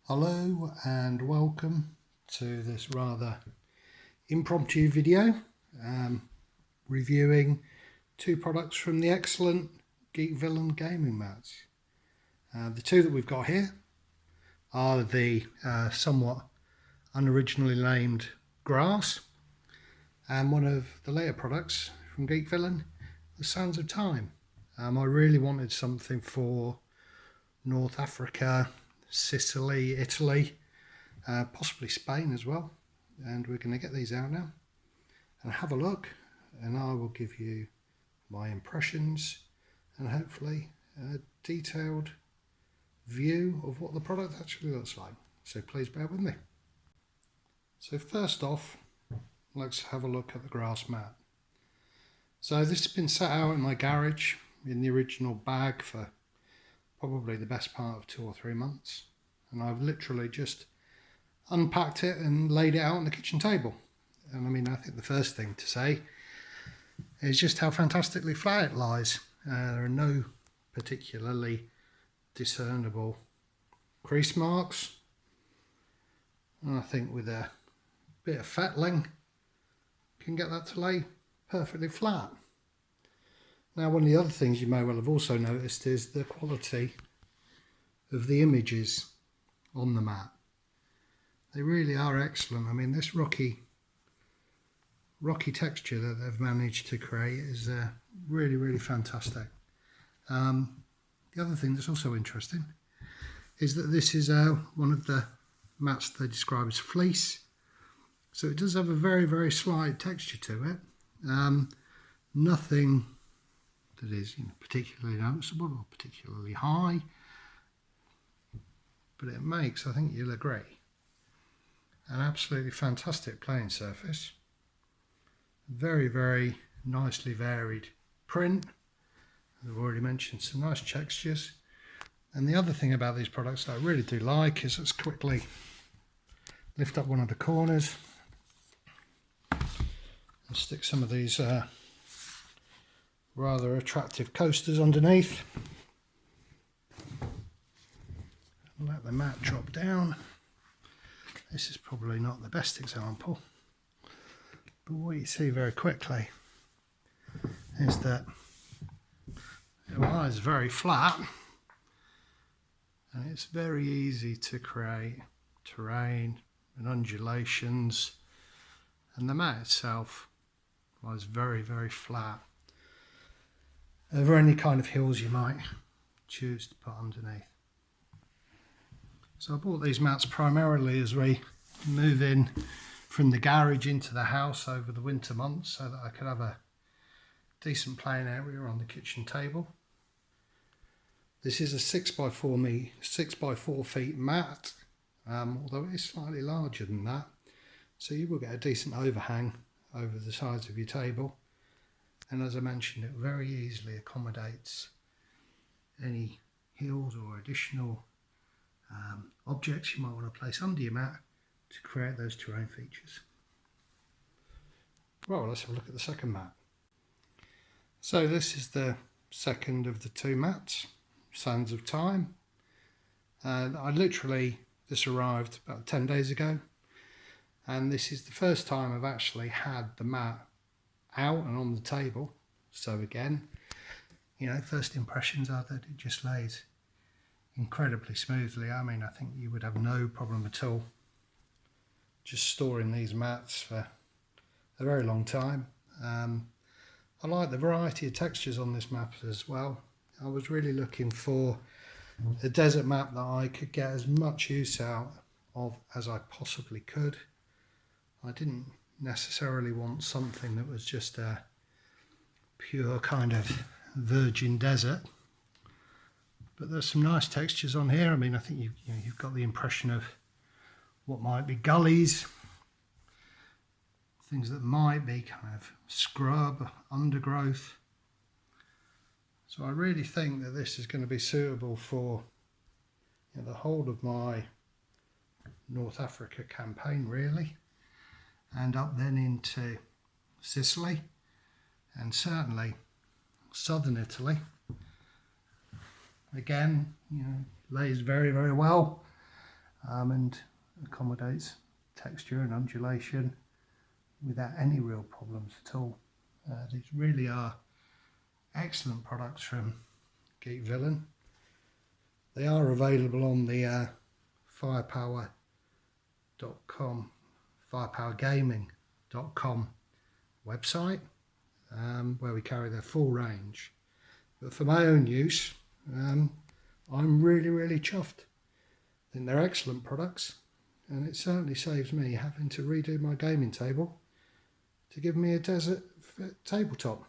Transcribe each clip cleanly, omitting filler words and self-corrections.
Hello and welcome to this rather impromptu video reviewing two products from the excellent Geek Villain gaming mats. The two that we've got here are the somewhat unoriginally named Grass, and one of the later products from Geek Villain, the Sands of Time. I really wanted something for North Africa, Sicily, Italy, possibly Spain as well, and we're going to get these out now and have a look, and I will give you my impressions and hopefully a detailed view of what the product actually looks like, so please bear with me. So first off, let's have a look at the grass mat. So this has been set out in my garage in the original bag for probably the best part of 2 or 3 months, and I've literally just unpacked it and laid it out on the kitchen table. And I mean, I think the first thing to say is just how fantastically flat it lies. There are no particularly discernible crease marks, and I think with a bit of fettling can get that to lay perfectly flat. Now, one of the other things you may well have also noticed is the quality of the images on the mat. They really are excellent. I mean, this rocky texture that they've managed to create is really fantastic. The other thing that's also interesting is that this is one of the mats they describe as fleece. So it does have a very slight texture to it. Nothing that is particularly noticeable or particularly high, but it makes, I think you'll agree, an absolutely fantastic playing surface. Very nicely varied print. As I've already mentioned, some nice textures. And the other thing about these products that I really do like is let's quickly lift up one of the corners and stick some of these rather attractive coasters underneath. Let the mat drop down. This is probably not the best example, but what you see very quickly is that it lies very flat, and it's very easy to create terrain and undulations, and the mat itself lies very flat over any kind of hills you might choose to put underneath. So I bought these mats primarily as we move in from the garage into the house over the winter months, so that I could have a decent playing area on the kitchen table. This is a 6x4 feet mat, although it is slightly larger than that, so you will get a decent overhang over the sides of your table. And as I mentioned, it very easily accommodates any hills or additional objects you might want to place under your mat to create those terrain features. Well, let's have a look at the second mat. So this is the second of the two mats, Sands of Time. This arrived about 10 days ago, and this is the first time I've actually had the mat out and on the table. So again, first impressions are that it just lays incredibly smoothly. I mean, I think you would have no problem at all just storing these mats for a very long time. I like the variety of textures on this mat as well. I was really looking for a desert mat that I could get as much use out of as I possibly could. I didn't necessarily want something that was just a pure kind of virgin desert, but there's some nice textures on here. I mean, I think you've got the impression of what might be gullies, things that might be kind of scrub, undergrowth. So I really think that this is going to be suitable for the whole of my North Africa campaign, really, and up then into Sicily and certainly southern Italy. Again, lays very well. and accommodates texture and undulation without any real problems at all. These really are excellent products from Geek Villain. They are available on the firepower.com, firepowergaming.com website, where we carry their full range. But for my own use, I'm really chuffed. I think they're excellent products, and it certainly saves me having to redo my gaming table to give me a desert tabletop.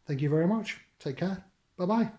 Thank you very much. Take care. Bye bye.